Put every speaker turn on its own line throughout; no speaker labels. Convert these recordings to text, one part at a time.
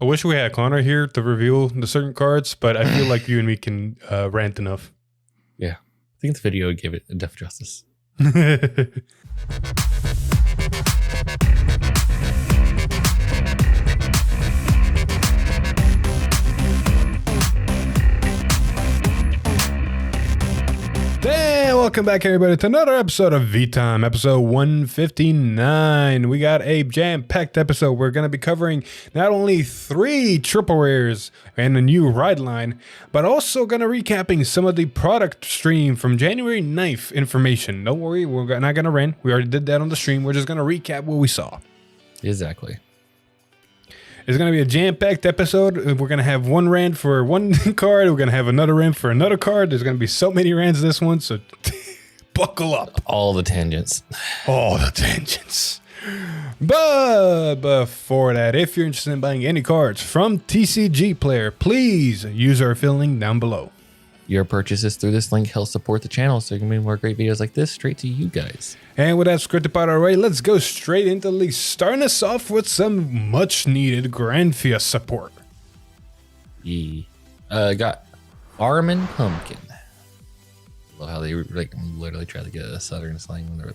I wish we had Connor here to reveal the certain cards, but I feel like you and me can rant enough.
Yeah. I think the video gave it enough justice.
Hey, welcome back everybody to another episode of V-Time, episode 159. We got a jam-packed episode. We're going to be covering not only 3 triple rares and a new ride line, but also going to recapping some of the product stream from January 9th information. Don't worry, we're not going to rant. We already did that on the stream. We're just going to recap what we saw.
Exactly.
It's going to be a jam-packed episode. We're going to have one rant for one card. We're going to have another rant for another card. There's going to be so many rants this one, so buckle up.
All the tangents.
All the tangents. But before that, if you're interested in buying any cards from TCG Player, please use our affiliate link down below.
Your purchases through this link help support the channel, so you can make more great videos like this straight to you guys.
And with that scripted part already, let's go straight into the league. Starting us off with some much needed Granfia support.
Yeah. Got Armin Pumpkin. Love how they like literally try to get a southern slang when they're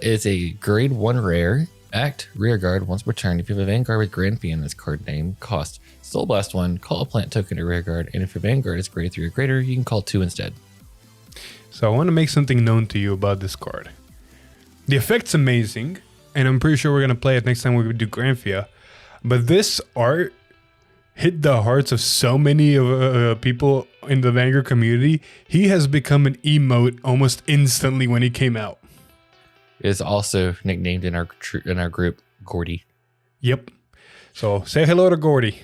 it's a grade 1 rare. Act rear guard once per turn. If you have a Vanguard with Granfia in its card name, cost Soul Blast 1, call a plant token to rear guard, and if your Vanguard is grade 3 or greater, you can call 2 instead.
So I want to make something known to you about this card. The effect's amazing, and I'm pretty sure we're going to play it next time we do Granfia. But this art hit the hearts of so many people in the Vanguard community. He has become an emote almost instantly when he came out.
Is also nicknamed in our group Gordy.
Yep. So say hello to Gordy.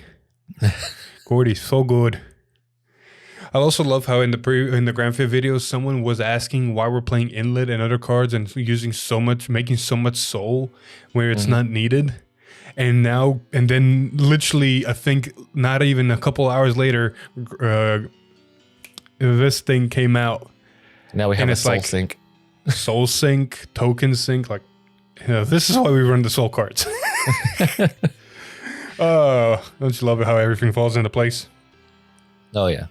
Gordy's so good. I also love how in the Granfia videos, someone was asking why we're playing Inlet and other cards and making so much soul where it's not needed. And then literally, I think not even a couple hours later, this thing came out.
Now we have a soul sync.
Soul sync, token sync, this is why we run the soul cards. Don't you love it how everything falls into place?
Oh yeah.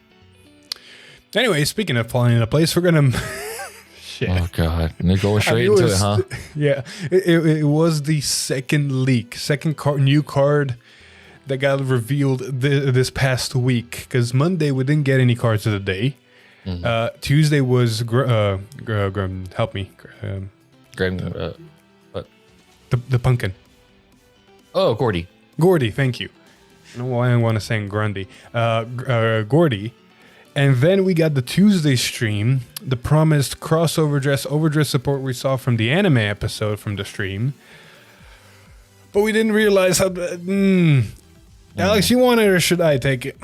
Anyway, speaking of falling into place, we're gonna shit.
Oh god, and they're going straight into it, huh?
Yeah, it was the second new card that got revealed this past week. Because Monday we didn't get any cards of the day. Mm-hmm. Tuesday was help me.
What?
The pumpkin.
Oh, Gordy.
Gordy, thank you. I don't know why I want to say Grundy. Gordy. And then we got the Tuesday stream, the promised overdress support we saw from the anime episode from the stream. But we didn't realize how... Alex, you want it or should I take it?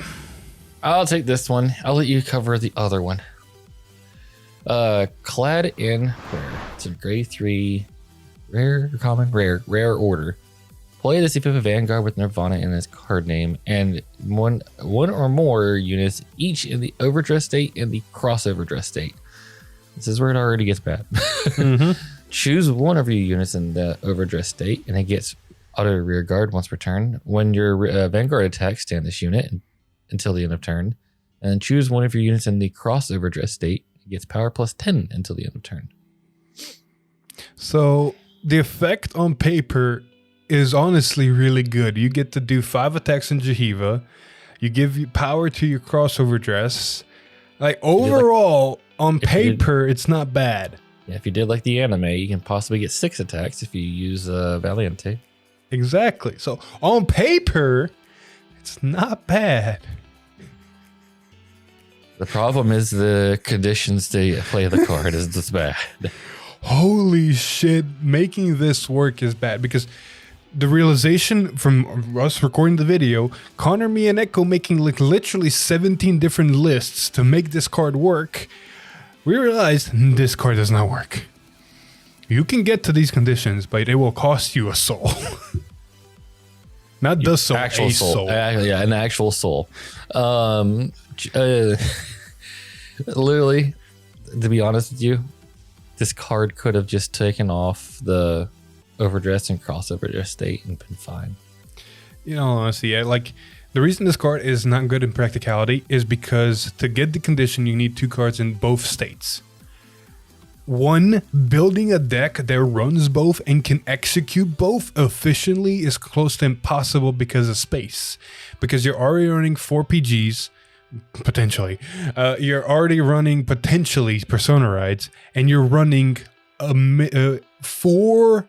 I'll take this one. I'll let you cover the other one. Clad in rare. It's a grade 3 rare or common? Rare order. Play this if you have a Vanguard with Nirvana in its card name and one or more units each in the overdress state and the crossover dress state. This is where it already gets bad. Mm-hmm. Choose one of your units in the overdress state and it gets auto rear guard once per turn. When your Vanguard attacks, stand this unit until the end of turn, and choose one of your units in the crossover dress state. It gets power plus 10 until the end of turn.
So the effect on paper is honestly really good. You get to do 5 attacks in Jahiva. You give power to your crossover dress. Overall, on paper, it's not bad.
Yeah, if you did like the anime, you can possibly get 6 attacks if you use Valiente.
Exactly. So on paper, it's not bad.
The problem is the conditions to play the card is just bad.
Holy shit, making this work is bad because the realization from us recording the video, Connor, me, and Echo making literally 17 different lists to make this card work, we realized this card does not work. You can get to these conditions, but it will cost you a soul. Not the soul,
actual soul. Yeah, an actual soul. Literally, to be honest with you, this card could have just taken off the overdress and crossover dress state and been fine.
You know, honestly, like the reason this card is not good in practicality is because to get the condition, you need 2 cards in both states. One, building a deck that runs both and can execute both efficiently is close to impossible because of space. Because you're already running 4 PGs, potentially. You're already running potentially Persona Rides, and you're running 4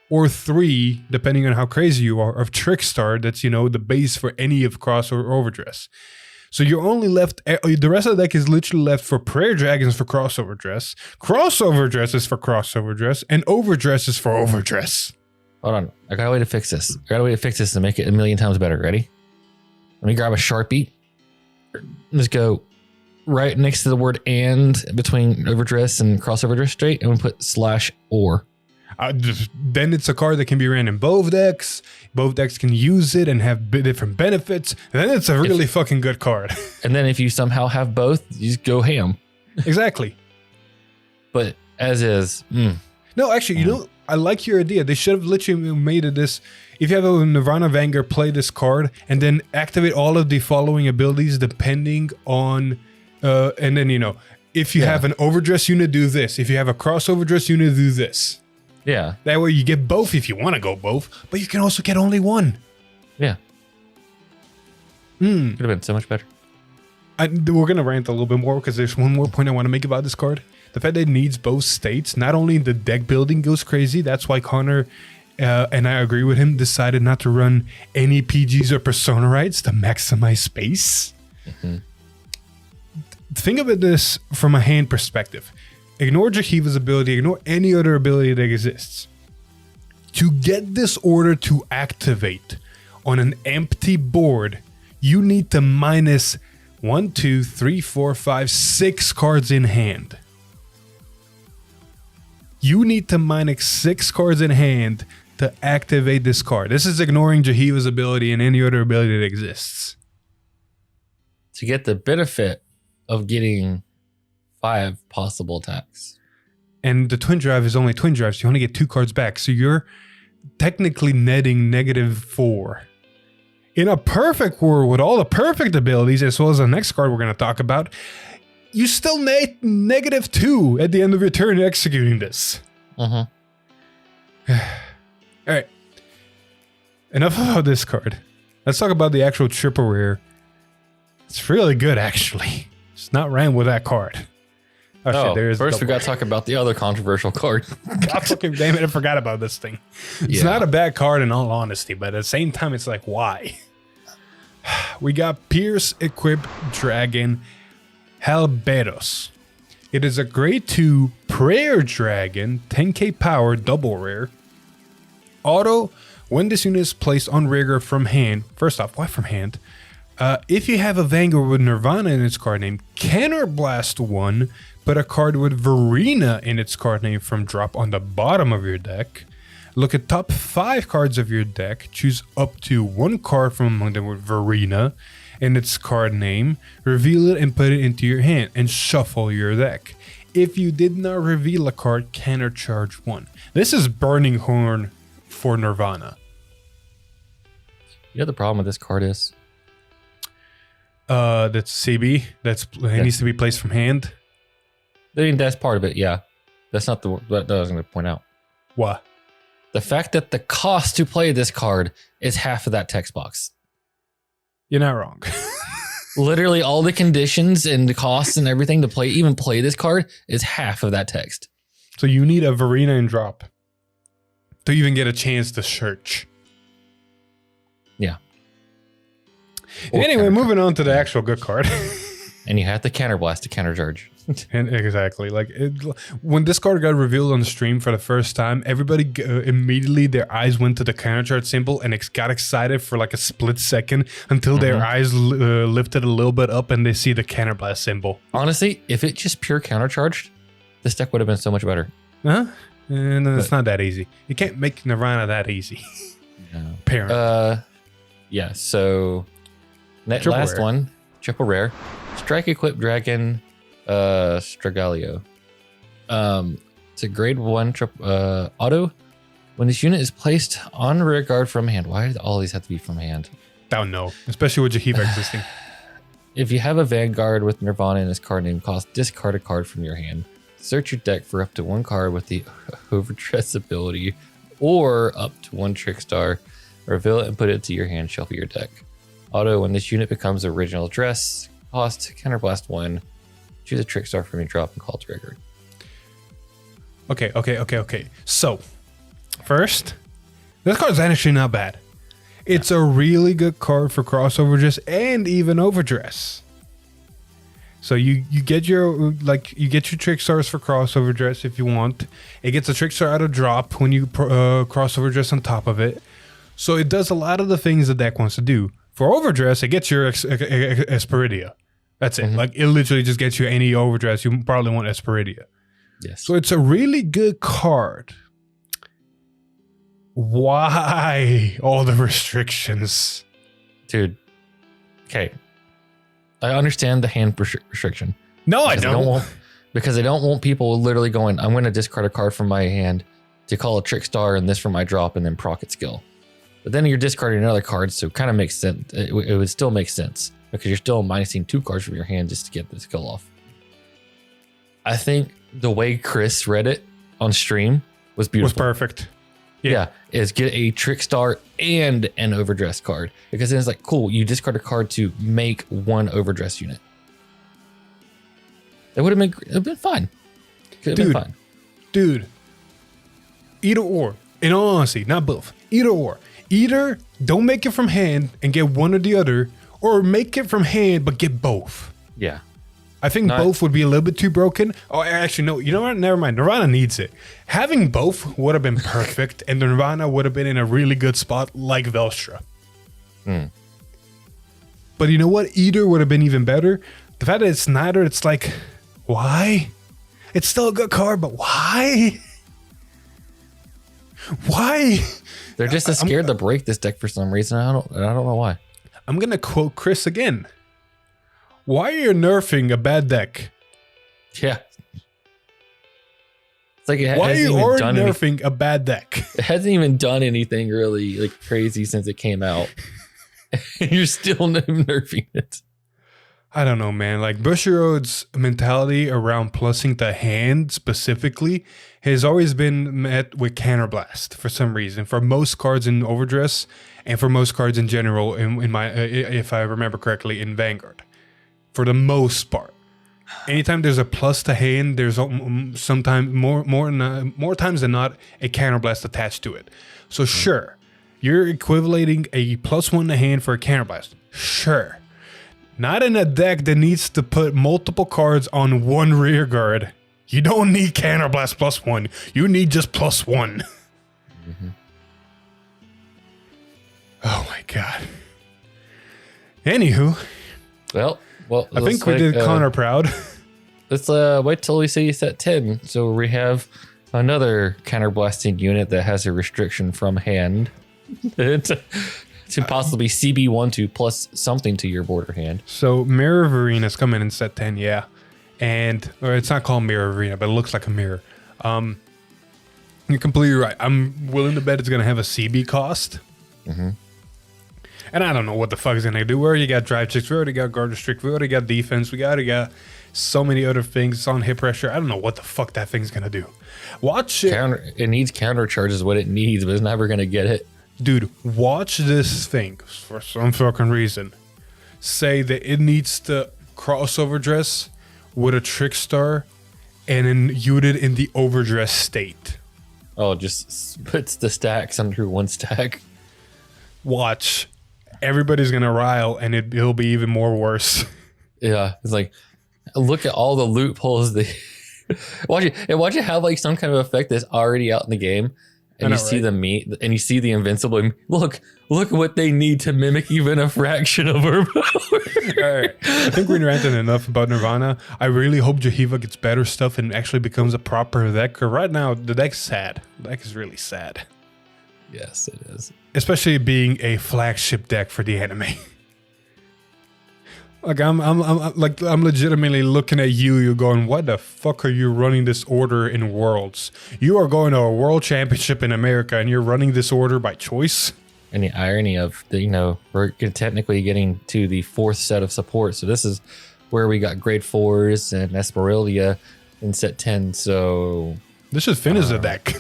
or 3, depending on how crazy you are, of Trickstar. That's, the base for any of Cross or Overdress. So you're only left, the rest of the deck is literally left for Prayer Dragons for Crossover Dress, Crossover Dress is for Crossover Dress, and Overdress is for Overdress.
Hold on. I got a way to fix this. And make it a million times better. Ready? Let me grab a Sharpie. Just go right next to the word and between Overdress and Crossover Dress straight, and we put /or.
Then it's a card that can be ran in both decks. Both decks can use it and have different benefits. And then it's a really fucking good card.
And then if you somehow have both, you just go ham.
Exactly.
But as is.
No, actually, I like your idea. They should have literally made it this. If you have a Nirvana Vanguard, play this card and then activate all of the following abilities depending on, and then, if you have an Overdress unit, do this. If you have a Crossover Dress unit, do this.
Yeah.
That way you get both if you want to go both, but you can also get only one.
Yeah. Could have been so much better.
We're going to rant a little bit more because there's one more point I want to make about this card. The fact that it needs both states, not only the deck building goes crazy, that's why Connor, and I agree with him, decided not to run any PGs or Persona Rights to maximize space. Mm-hmm. Think of this from a hand perspective. Ignore Jahiva's ability, ignore any other ability that exists. To get this order to activate on an empty board, you need to minus 1, 2, 3, 4, 5, 6 cards in hand. You need to minus 6 cards in hand to activate this card. This is ignoring Jahiva's ability and any other ability that exists.
To get the benefit of getting 5 possible attacks.
And the twin drive is only twin drive, so you only get 2 cards back. So you're technically netting -4. In a perfect world with all the perfect abilities, as well as the next card we're going to talk about, you still net -2 at the end of your turn executing this. All right. Enough about this card. Let's talk about the actual triple rare. It's really good, actually. It's not ran with that card.
Oh, shit, first we got to talk about the other controversial card.
God fucking damn it, I forgot about this thing. It's not a bad card in all honesty, but at the same time, it's like, why? We got Pierce Equipped Dragon Halberos. It is a grade 2 Prayer Dragon, 10k power, double rare. Auto, when this unit is placed on rigor from hand. First off, why from hand? If you have a Vanguard with Nirvana in its card name, Counterblast 1, put a card with Verena in its card name from drop on the bottom of your deck. Look at top 5 cards of your deck. Choose up to 1 card from among them with Verena in its card name. Reveal it and put it into your hand and shuffle your deck. If you did not reveal a card, countercharge 1. This is Burning Horn for Nirvana.
You know the problem with this card is?
That's CB. It needs to be placed from hand.
I mean, that's part of it, yeah. That's not what I was going to point out.
What?
The fact that the cost to play this card is half of that text box.
You're not wrong.
Literally all the conditions and the costs and everything to play this card is half of that text.
So you need a Verena and drop to even get a chance to search.
Yeah.
Anyway, moving on to the actual good card.
And you have to counterblast to countercharge.
And exactly. When this card got revealed on the stream for the first time, everybody immediately, their eyes went to the countercharge symbol and got excited for like a split second until their eyes lifted a little bit up and they see the counterblast symbol.
Honestly, if it just pure countercharged, this deck would have been so much better.
Huh? And it's not that easy. You can't make Nirvana that easy.
No.
Apparently.
Yeah, so last rare. One, triple rare. Strike Equipped Dragon Stragalio. It's a grade 1 auto. When this unit is placed on rear guard from hand, why do all these have to be from hand?
Don't know, especially with Jahiva existing.
If you have a Vanguard with Nirvana in its card name cost, discard a card from your hand. Search your deck for up to one card with the Overdress ability or up to one Trickstar. Reveal it and put it to your hand, shuffle your deck. Auto, when this unit becomes original dress, cost, counterblast 1. Choose a Trickstar from your drop and call to record.
Okay. So, first, this card's actually not bad. It's a really good card for crossover dress and even overdress. So you get your Trickstars for crossover dress if you want. It gets a Trickstar out of drop when you crossover dress on top of it. So it does a lot of the things the deck wants to do. For overdress, it gets your Esperidia. That's it. Like it literally just gets you any overdress. You probably want Esperidia.
Yes.
So it's a really good card. Why all the restrictions?
Dude. Okay. I understand the hand restriction.
No, I don't.
Because I don't want people literally going, I'm going to discard a card from my hand to call a Trickstar and this from my drop and then proc it skill. But then you're discarding another card, so it kind of makes sense. It would still make sense because you're still minusing 2 cards from your hand just to get the skill off. I think the way Chris read it on stream was beautiful.
Was perfect.
Yeah, is get a Trickstar and an overdress card. Because then it's like, cool, you discard a card to make one overdress unit. It would have been fine. Could have been fine.
Dude, either or. In all honesty, not both. Either or. Either don't make it from hand and get one or the other, or make it from hand but get both.
Yeah.
I think both would be a little bit too broken. Oh, actually, no. You know what? Never mind. Nirvana needs it. Having both would have been perfect, and Nirvana would have been in a really good spot like Velstra. But you know what? Either would have been even better. The fact that it's neither, it's like, why? It's still a good card, but why? Why?
They're just scared to break this deck for some reason. I don't know why.
I'm gonna quote Chris again. Why are you nerfing a bad deck?
Yeah. It's like
why are you already nerfing a bad deck?
It hasn't even done anything really like crazy since it came out. You're still nerfing it.
I don't know, man. Like Bushiroad's mentality around plussing the hand specifically has always been met with Counterblast for some reason. For most cards in Overdress and for most cards in general, in my if I remember correctly, in Vanguard. For the most part, anytime there's a plus to hand, there's sometimes more times than not a Counterblast attached to it. So sure, you're equivalating a +1 to hand for a Counterblast. Sure. Not in a deck that needs to put multiple cards on one rear guard. You don't need Counterblast +1. You need just +1. Oh my god. Anywho.
Well,
I think we did Connor proud.
Let's wait till we see set 10. So we have another counterblasting unit that has a restriction from hand. To possibly CB12 plus something to your border hand.
So Mirror of Arena's coming in set 10, yeah. Or it's not called Mirror of Arena, but it looks like a mirror. You're completely right. I'm willing to bet it's going to have a CB cost. And I don't know what the fuck it's going to do. We already got drive checks. We already got guard restrict. We already got defense. We already got so many other things. It's on hit pressure. I don't know what the fuck that thing's going to do. Watch it.
It needs counter charges what it needs, but it's never going to get it.
Dude, watch this thing for some fucking reason. Say that it needs to crossover dress with a Trickstar and then unit in the overdress state.
Oh, just puts the stacks under one stack.
Watch. Everybody's going to rile and it'll be even more worse.
Yeah. It's like, look at all the loopholes. Watch it have like some kind of effect that's already out in the game. And you see the meat, and you see the invincible. And look what they need to mimic even a fraction of her power.
All right. I think we're ranting enough about Nirvana. I really hope Jahiva gets better stuff and actually becomes a proper deck. Because right now, the deck's sad. The deck is really sad.
Yes, it is.
Especially being a flagship deck for the anime. Like I'm legitimately looking at you. You're going, why the fuck are you running this order in Worlds? You are going to a World Championship in America, and you're running this order by choice.
And the irony of the, we're technically getting to the 4th set of support. So this is where we got grade 4s and Esmeralda in set 10. So
this should finish the deck.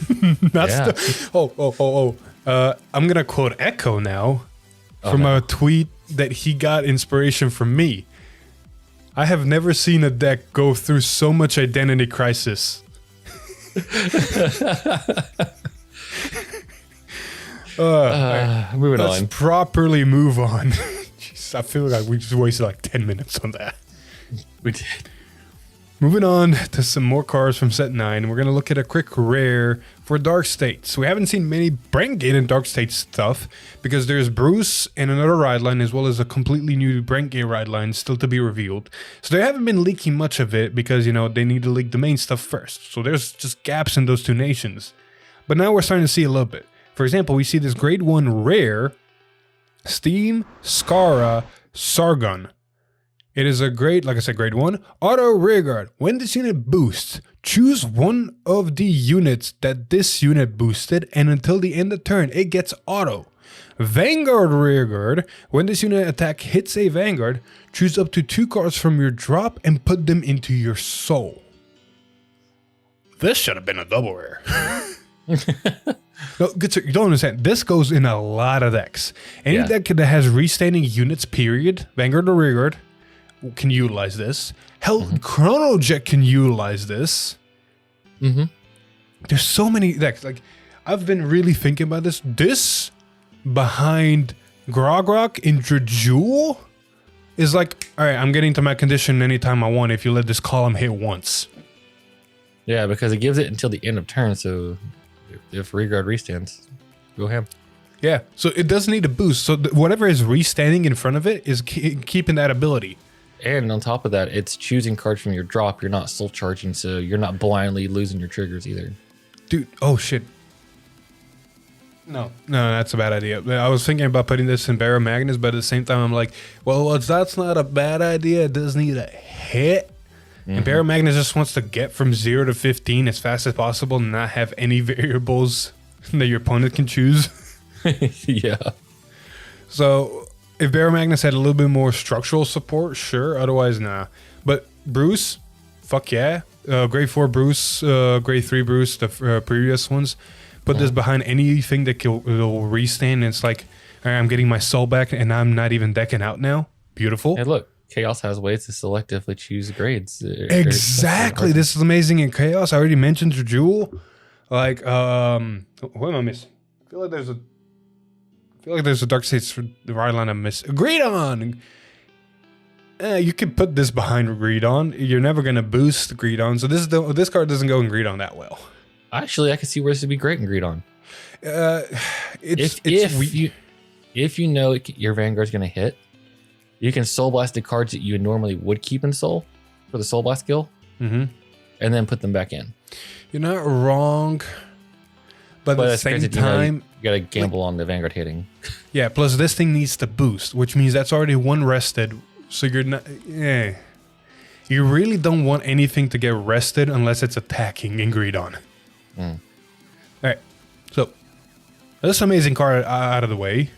That's I'm gonna quote Echo now from a tweet that he got inspiration from me. I have never seen a deck go through so much identity crisis.
Moving
Let's
on.
properly move on. Jeez, I feel like we just wasted like 10 minutes on that.
We did.
Moving on to some more cards from set 9. We're going to look at a quick rare for Dark States. We haven't seen many Brentgate and Dark States stuff because there's Bruce and another ride line as well as a completely new Brentgate ride line still to be revealed. So they haven't been leaking much of it because, they need to leak the main stuff first. So there's just gaps in those two nations. But now we're starting to see a little bit. For example, we see this grade 1 rare, Steam Skara Sargon. It is a grade 1, auto rearguard. When this unit boosts, choose one of the units that this unit boosted, and until the end of turn, it gets auto. Vanguard rearguard. When this unit attack hits a Vanguard, choose up to 2 cards from your drop and put them into your soul. This should have been a double rare. No, good sir, you don't understand. This goes in a lot of decks. Any deck that has restanding units, period, Vanguard or rearguard, can utilize this. Hell, Chronojet can utilize this. There's so many decks. Like, I've been really thinking about this. This behind Grogrok in Drajul is like, all right, I'm getting to my condition anytime I want if you let this column hit once.
Yeah, because it gives it until the end of turn. So if rearguard restands, go ham.
Yeah, so it doesn't need a boost. So whatever is restanding in front of it is keeping that ability.
And on top of that, it's choosing cards from your drop. You're not soul charging, so you're not blindly losing your triggers either.
Dude, oh shit. No, that's a bad idea. I was thinking about putting this in Barrow Magnus, but at the same time, I'm like, well, that's not a bad idea. It does need a hit. And Barrow Magnus just wants to get from 0 to 15 as fast as possible and not have any variables that your opponent can choose.
Yeah.
So if Barrow Magnus had a little bit more structural support, sure. Otherwise, nah. But Bruce, fuck yeah. Grade 4 Bruce, Grade 3 Bruce, the previous ones. Put this behind anything that will restand. And it's like, all right, I'm getting my soul back and I'm not even decking out now. Beautiful.
And look, Chaos has ways to selectively choose grades.
Exactly. This is amazing in Chaos. I already mentioned Jewel. Like, what am I missing? I feel like there's a Dark States for the right line I'm missing. Greedon! You can put this behind Greedon. You're never going to boost Greedon. So this card doesn't go in Greedon that well.
Actually, I can see where this would be great in Greedon. If you know your Vanguard's going to hit, you can Soul Blast the cards that you normally would keep in Soul for the Soul Blast skill, and then put them back in. You're not wrong, but at the same time, you got to gamble on the Vanguard hitting.
Yeah, plus this thing needs to boost, which means that's already one rested, so you're not... You really don't want anything to get rested unless it's attacking in Greedon. All right, so this amazing card out of the way.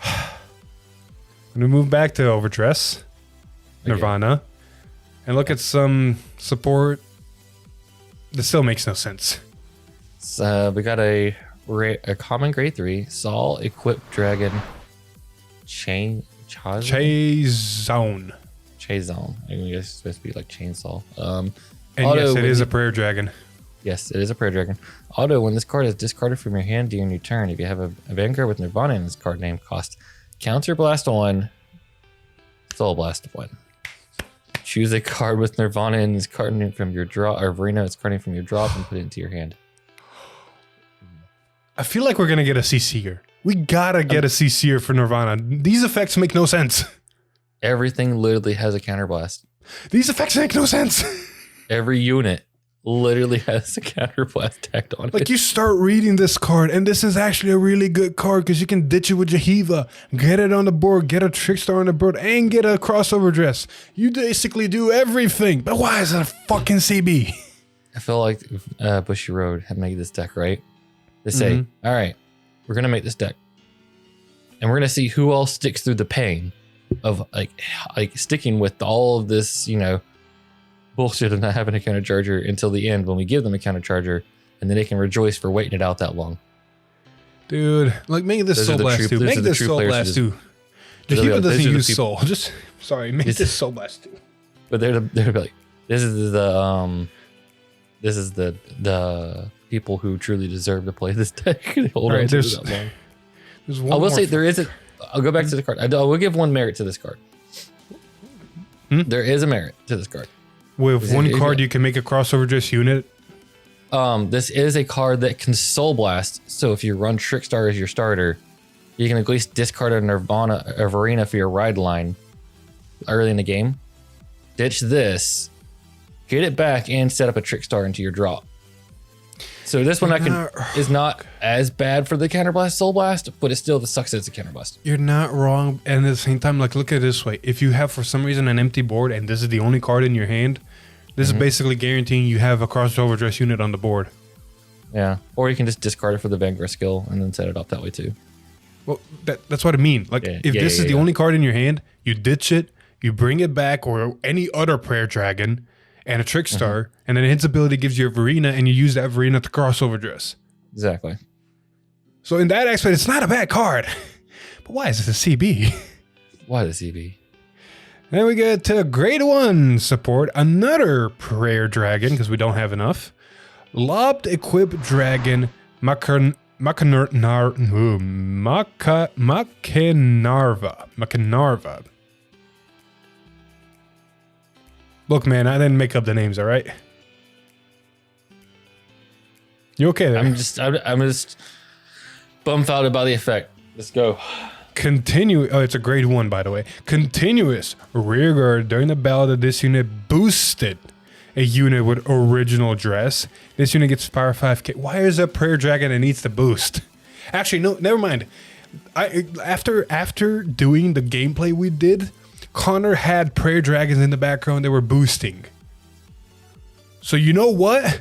I'm going to move back to Overdress, Nirvana, and look at some support. This still makes no sense.
So we got a common grade 3, Saul equipped dragon, Chazone.
Chazone.
I guess it's supposed to be like chainsaw.
And yes, it is a prayer dragon.
Yes, it is a prayer dragon. Auto, when this card is discarded from your hand during your turn, if you have a Vanguard with Nirvana in this card name, cost Counterblast 1, Soul Blast 1. Choose a card with Nirvana in this card name from your draw, or Verino, its card name from your drop, and put it into your hand.
I feel like we're going to get a CC here. We gotta get a CC here for Nirvana. These effects make no sense.
Everything literally has a Counterblast.
These effects make no sense.
Every unit literally has a counterblast tacked on
Like
it.
you start reading this card, and this is actually a really good card because you can ditch it with Jahiva, get it on the board, get a Trickstar on the board, and get a crossover dress. You basically do everything. But why is it a fucking CB?
I feel like Bushy Road had made this deck, right? They say, all right, we're going to make this deck. And we're going to see who all sticks through the pain of like sticking with all of this, you know, bullshit of not having a counter charger until the end when we give them a counter charger, and then they can rejoice for waiting it out that long.
Dude, like make this Soul Blast 2. Make this Soul Blast 2. Jahiva doesn't use Soul. Just, sorry, make this Soul Blast 2.
But they're like, this is the people who truly deserve to play this deck. Hold on to it that long. I will say there is a. I'll go back to the card. I will give one merit to this card. There is a merit to this card.
With one card, you can make a crossover dress unit.
This is a card that can Soul Blast. So if you run Trickstar as your starter, you can at least discard a Nirvana of Arena for your ride line early in the game. Ditch this, get it back, and set up a Trickstar into your drop. So this one is not as bad for the Counterblast Soul Blast, but it still sucks as a Counterblast.
You're not wrong, and at the same time, like look at it this way: if you have for some reason an empty board and this is the only card in your hand, this is basically guaranteeing you have a crossover dress unit on the board.
Yeah, or you can just discard it for the Vanguard skill and then set it up that way too.
Well, that's what I mean. Like if this is the only card in your hand, you ditch it, you bring it back, or any other Prayer Dragon and a Trickstar, and then its ability gives you a Verena, and you use that Verena to crossover dress.
Exactly.
So in that aspect, it's not a bad card. But why is it a CB?
Why the CB?
Then we get to Grade 1 support, another Prayer Dragon, because we don't have enough. Lobbed Equipped Dragon, Macanarva. Look, man, I didn't make up the names, all right? You okay there?
I'm just bumfounded by the effect. Let's go.
Oh, it's a grade 1, by the way. Continuous rear guard during the battle of this unit boosted a unit with original dress. This unit gets power 5k. Why is a Prayer Dragon that needs to boost? Actually, no, never mind. After doing the gameplay we did, Connor had Prayer Dragons in the background that were boosting. So you know what?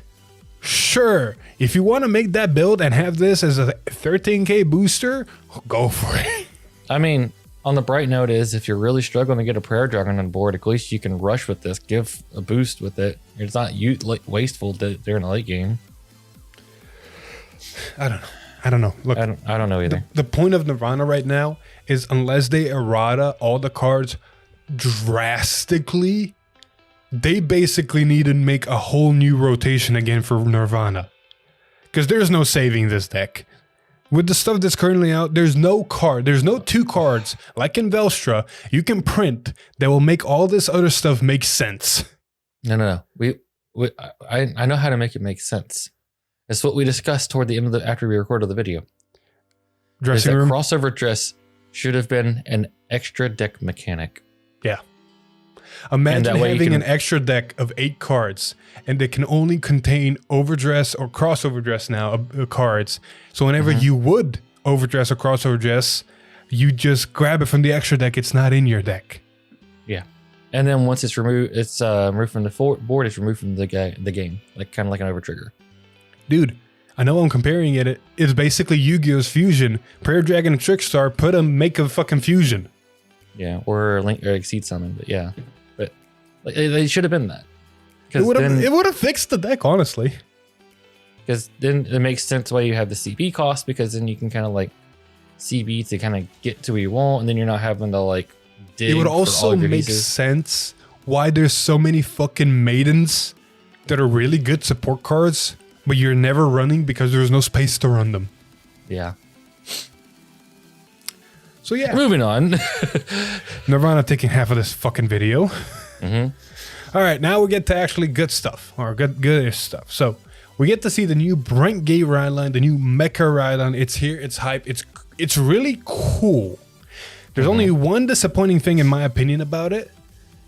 Sure, if you want to make that build and have this as a 13k booster, go for it.
I mean, on the bright note is if you're really struggling to get a Prayer Dragon on board, at least you can rush with this, give a boost with it. It's not wasteful during a late game.
I don't know. Look,
I don't know either.
The point of Nirvana right now is unless they errata all the cards drastically, they basically need to make a whole new rotation again for Nirvana. Because there's no saving this deck. With the stuff that's currently out, there's no 2 cards, like in Velstra, you can print that will make all this other stuff make sense.
No. I know how to make it make sense. It's what we discussed toward the end of after we recorded the video.
Dressing room?
Crossover dress should have been an extra deck mechanic.
Yeah. Imagine having an extra deck of 8 cards, and they can only contain overdress or crossover dress now cards. So whenever you would overdress or crossover dress, you just grab it from the extra deck. It's not in your deck.
Yeah, and then once it's removed, it's removed from the board. It's removed from the game, like kind of like an overtrigger.
Dude, I know I'm comparing it. It's basically Yu-Gi-Oh's fusion. Prayer Dragon and Trickstar make a fucking fusion.
Yeah, or Exceed Summon, but yeah. But like, they should have been that.
It would have fixed the deck, honestly.
Because then it makes sense why you have the CB cost, because then you can kind of like CB to kind of get to where you want, and then you're not having to like dig. It would also make
sense why there's so many fucking maidens that are really good support cards, but you're never running because there's no space to run them.
Yeah.
So yeah.
Moving on.
Nirvana taking half of this fucking video. All right, now we get to actually good stuff, or good-ish stuff. So we get to see the new Brent Gate ride line, the new Mecha ride line. It's here, it's hype, it's really cool. There's only one disappointing thing in my opinion about it,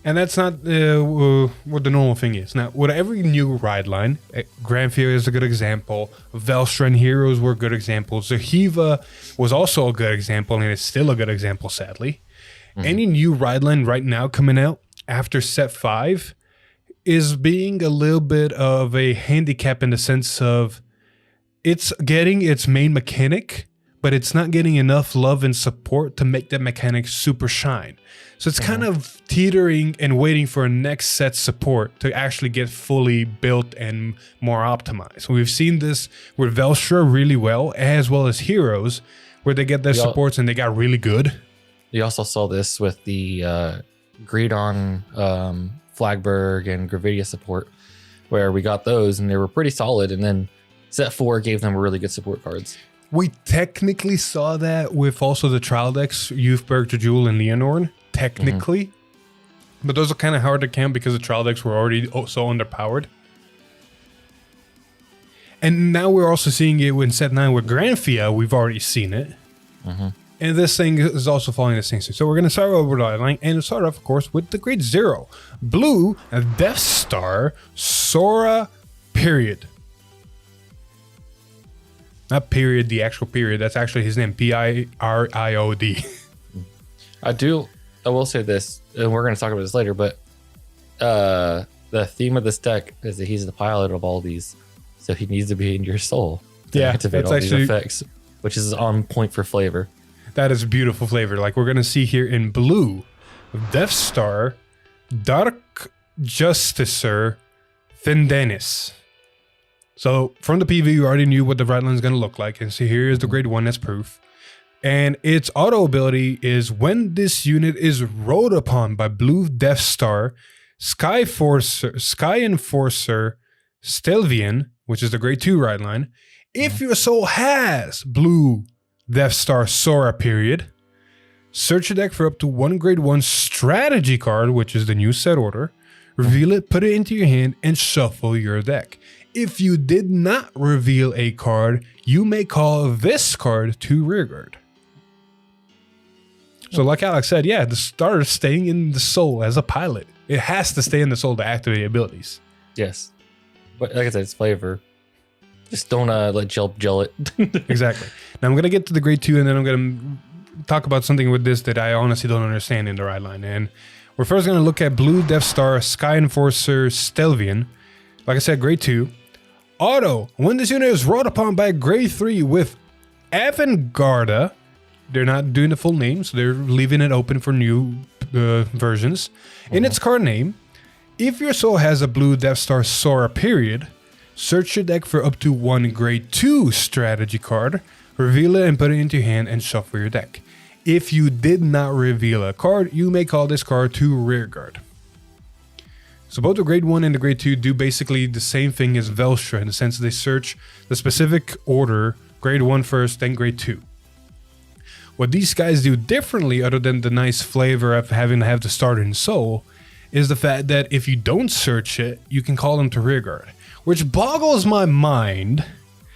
And that's not what the normal thing is. Now, with every new ride line, Granfia is a good example. Velstra and Heroes were good examples. Zahiva was also a good example, and it's still a good example, sadly. Any new ride line right now coming out after set 5 is being a little bit of a handicap in the sense of it's getting its main mechanic, but it's not getting enough love and support to make that mechanic super shine. So it's kind of teetering and waiting for a next set support to actually get fully built and more optimized. We've seen this with Velstra really well as Heroes, where they get their supports and they got really good.
You also saw this with the Greedon, Flagberg, and Gravidia support, where we got those and they were pretty solid, and then set 4 gave them really good support cards.
We technically saw that with also the trial decks, Youthberg, Jejul, and Leonor, technically. But those are kind of hard to count because the trial decks were already so underpowered. And now we're also seeing it in set 9 with Granfia. We've already seen it. And this thing is also following the same thing. So we're going to start over the line and start off, of course, with the Grade 0. Blue, Death Star, Sora, period. Not period, the actual period. That's actually his name, P-I-R-I-O-D. I will say this, and we're going to talk about this later, but the theme of this deck is that he's the pilot of all these. So he needs to be in your soul to activate all these effects, which is on point for flavor. That is beautiful flavor. Like we're going to see here in blue, Death Star, Dark Justicer, Thendanis. So from the PV, you already knew what the right line is going to look like. And so here is the grade 1 as proof. And its auto ability is when this unit is rode upon by blue Death Star, Sky Enforcer, Stelvian, which is the grade 2 ride line. If your soul has blue Death Star Sora, period, search your deck for up to 1 grade 1 strategy card, which is the new set order. Reveal it, put it into your hand, and shuffle your deck. If you did not reveal a card, you may call this card to rearguard. So like Alex said, yeah, the starter is staying in the soul as a pilot. It has to stay in the soul to activate abilities.
Yes. But like I said, it's flavor. Just don't let gel it.
Exactly. Now I'm going to get to the grade 2, and then I'm going to talk about something with this that I honestly don't understand in the right line. And we're first going to look at blue Death Star, Sky Enforcer, Stelvian. Like I said, grade 2. Auto, when this unit is wrought upon by grade 3 with Vanguard, they're not doing the full name, so they're leaving it open for new versions. In its card name, if your soul has a blue Death Star Sora, period, search your deck for up to 1 grade 2 strategy card, reveal it and put it into your hand and shuffle your deck. If you did not reveal a card, you may call this card to rearguard. So both the grade 1 and the grade 2 do basically the same thing as Velstra in the sense that they search the specific order, grade 1 first, then grade 2. What these guys do differently, other than the nice flavor of having to have the starter in soul, is the fact that if you don't search it, you can call them to rearguard. Which boggles my mind,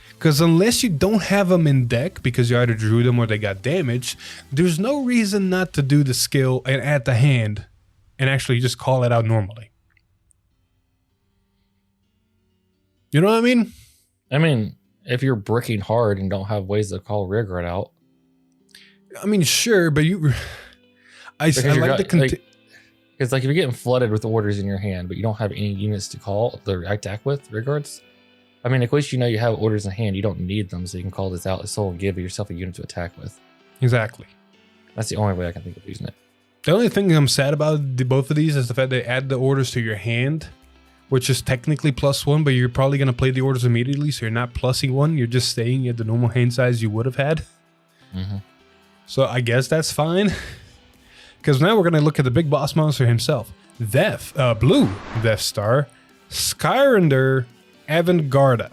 because unless you don't have them in deck because you either drew them or they got damaged, there's no reason not to do the skill and add the hand and actually just call it out normally. You know what I mean?
I mean, if you're bricking hard and don't have ways to call rearguard out.
I mean, sure, but I like the...
Because like if you're getting flooded with orders in your hand, but you don't have any units to call the attack with, regards. I mean, at least you know you have orders in hand. You don't need them, so you can call this out as soul and give yourself a unit to attack with.
Exactly.
That's the only way I can think of using it.
The only thing I'm sad about both of these is the fact they add the orders to your hand, which is technically +1, but you're probably going to play the orders immediately, so you're not plussing 1. You're just staying at the normal hand size you would have had. So I guess that's fine. Because now we're going to look at the big boss monster himself. Blue Death Star, Skyrender, Vanguard.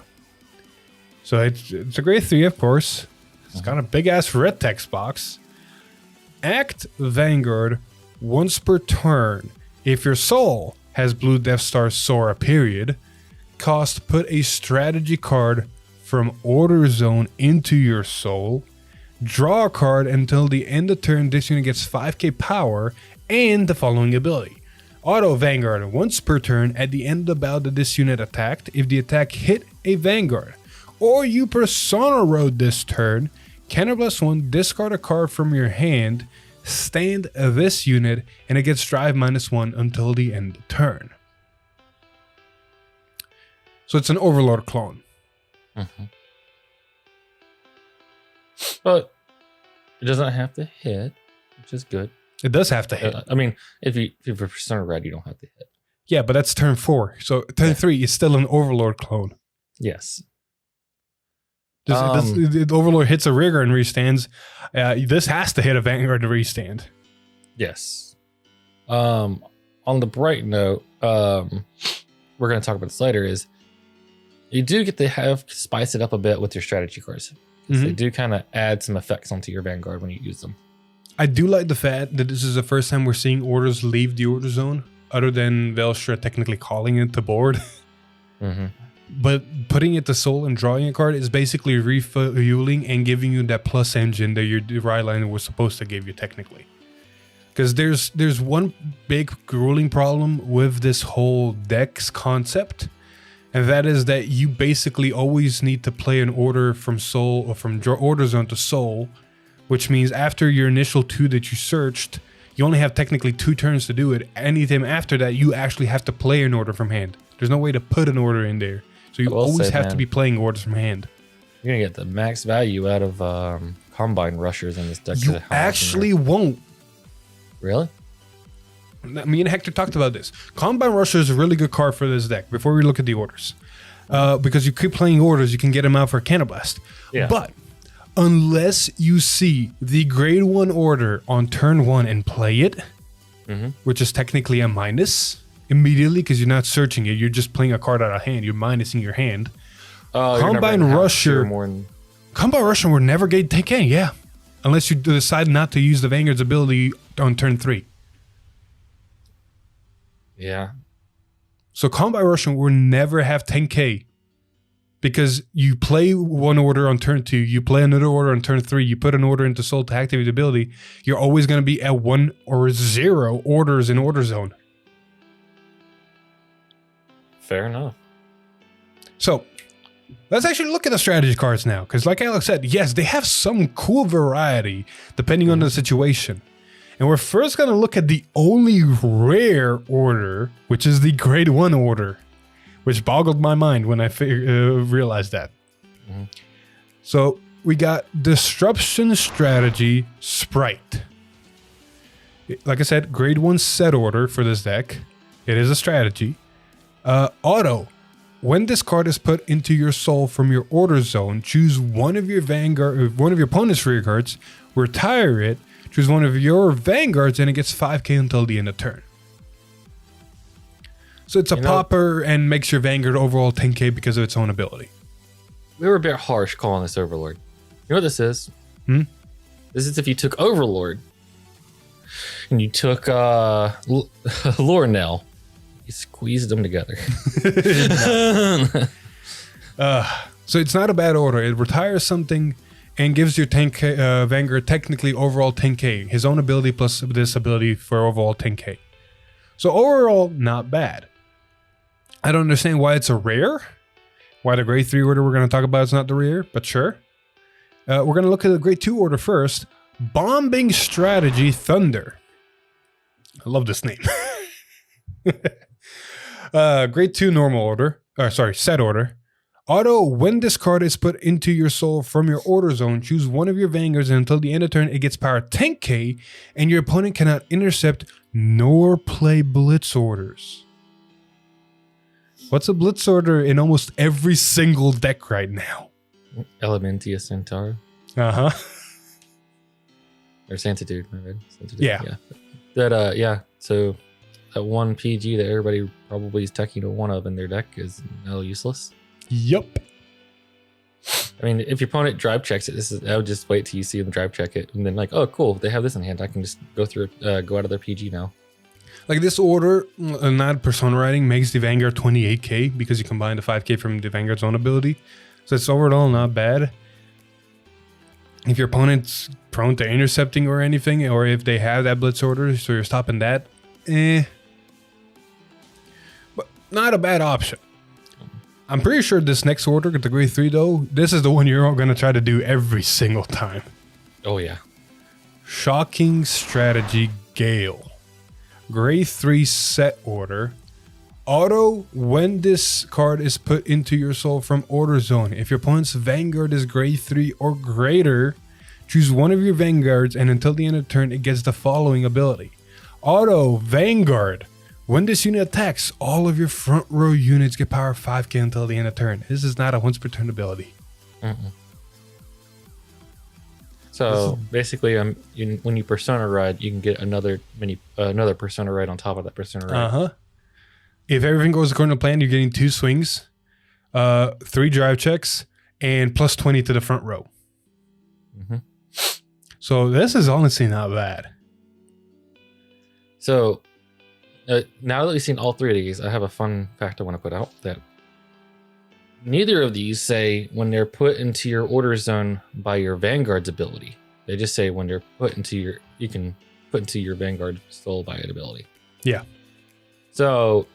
So it's a grade 3, of course. It's got a big-ass red text box. Act Vanguard once per turn. If your soul has blue Death Star Sora, period, put a strategy card from Order Zone into your soul. Draw a card until the end of turn. This unit gets 5k power and the following ability. Auto Vanguard. Once per turn, at the end of the battle that this unit attacked, if the attack hit a Vanguard, or you Persona Road this turn, Counterblast 1, discard a card from your hand, stand this unit, and it gets drive -1 until the end of the turn. So it's an Overlord clone.
Mm-hmm. But it doesn't have to hit, which is good.
It does have to hit.
I mean, if you're Persona Red, you don't have to hit.
Yeah, but that's turn 4. So turn 3 is still an Overlord clone.
Yes.
The Overlord hits a rearguard and restands. This has to hit a Vanguard to restand.
Yes. On the bright note, we're going to talk about this later, is you do get to spice it up a bit with your strategy cards. Mm-hmm. They do kind of add some effects onto your Vanguard when you use them.
I do like the fact that this is the first time we're seeing orders leave the order zone, other than Velstra technically calling it to board.
Mm-hmm.
But putting it to soul and drawing a card is basically refueling and giving you that plus engine that your ride line was supposed to give you technically. Because there's one big grueling problem with this whole deck's concept, and that is that you basically always need to play an order from soul or from order zone to soul, which means after your initial 2 that you searched, you only have technically 2 turns to do it. Anytime after that, you actually have to play an order from hand. There's no way to put an order in there. So you always have to be playing orders from hand.
You're going to get the max value out of Combine Rushers in this deck.
You actually won't.
Really?
Me and Hector talked about this. Combine Rusher is a really good card for this deck before we look at the orders. Because you keep playing orders, you can get them out for a Cannon Blast.
Yeah.
But unless you see the grade 1 order on turn 1 and play it, which is technically a minus immediately because you're not searching it, you're just playing a card out of hand, you're minusing your hand. Combine Rusher will never get 10k, yeah. Unless you decide not to use the Vanguard's ability on turn 3.
Yeah.
So Combine Rusher will never have 10k because you play one order on turn 2, you play another order on turn 3, you put an order into soul to activate the ability, you're always going to be at 1 or 0 orders in order zone.
Fair enough.
So let's actually look at the strategy cards now, because like Alex said, yes, they have some cool variety depending on the situation. And we're first going to look at the only rare order, which is the grade 1 order, which boggled my mind when I realized that. So we got Disruption Strategy Sprite. Like I said, grade 1 set order for this deck. It is a strategy. Auto. When this card is put into your soul from your order zone, choose one of your Vanguard, one of your opponent's rear cards, retire it, choose one of your Vanguards, and it gets 5k until the end of turn. So it's a popper and makes your Vanguard overall 10k because of its own ability.
We were a bit harsh calling this Overlord. You know what this is? This is if you took Overlord and you took Lornell. You squeezed them together.
So it's not a bad order. It retires something and gives your 10k Vanguard technically overall 10k. His own ability plus this ability for overall 10k. So overall, not bad. I don't understand why it's a rare. Why the grade 3 order we're going to talk about is not the rare, but sure. We're going to look at the grade 2 order first. Bombing Strategy Thunder. I love this name. Grade 2 normal order. Set order. Auto, when this card is put into your soul from your order zone, choose one of your Vanguards, and until the end of turn, it gets power 10k, and your opponent cannot intercept nor play Blitz orders. What's a Blitz order in almost every single deck right now?
Elementia Centaur.
Uh-huh.
Or Santitude, my bad. Santitude.
Yeah.
That, so that one PG that everybody probably is teching to one of in their deck is now useless.
Yup.
I mean, if your opponent drive checks it, I would just wait till you see them drive check it, and then like, oh, cool, they have this in hand. I can just go through it, go out of their PG now.
Like this order, not Persona Writing, makes the Vanguard 28k because you combine the 5k from the Vanguard's own ability. So it's overall not bad. If your opponent's prone to intercepting or anything, or if they have that Blitz order, so you're stopping that, not a bad option. I'm pretty sure this next order, the grade 3 though, this is the one you're all going to try to do every single time.
Oh yeah.
Shocking Strategy Gale. Grade 3 set order. Auto when this card is put into your soul from order zone. If your opponent's Vanguard is grade 3 or greater, choose one of your Vanguards and until the end of the turn it gets the following ability. Auto Vanguard. When this unit attacks, all of your front row units get power 5k until the end of turn. This is not a once per turn ability.
So basically, when you persona ride, you can get another persona ride on top of that persona ride.
If everything goes according to plan, you're getting 2 swings, 3 drive checks, and plus 20 to the front row. So this is honestly not bad.
So now that we've seen all 3 of these, I have a fun fact I want to put out that neither of these say when they're put into your order zone by your Vanguard's ability. They just say when they're put into you can put into your Vanguard soul by an ability.
Yeah.
So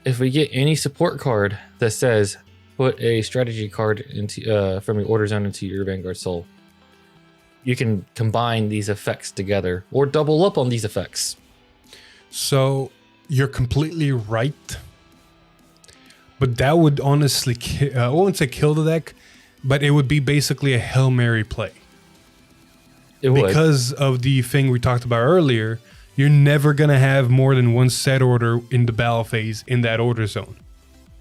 if we get any support card that says put a strategy card into from your order zone into your Vanguard soul, you can combine these effects together or double up on these effects.
So you're completely right. But that would honestly, I won't say kill the deck, but it would be basically a Hail Mary play.
It would.
Because of the thing we talked about earlier, you're never going to have more than one set order in the battle phase in that order zone.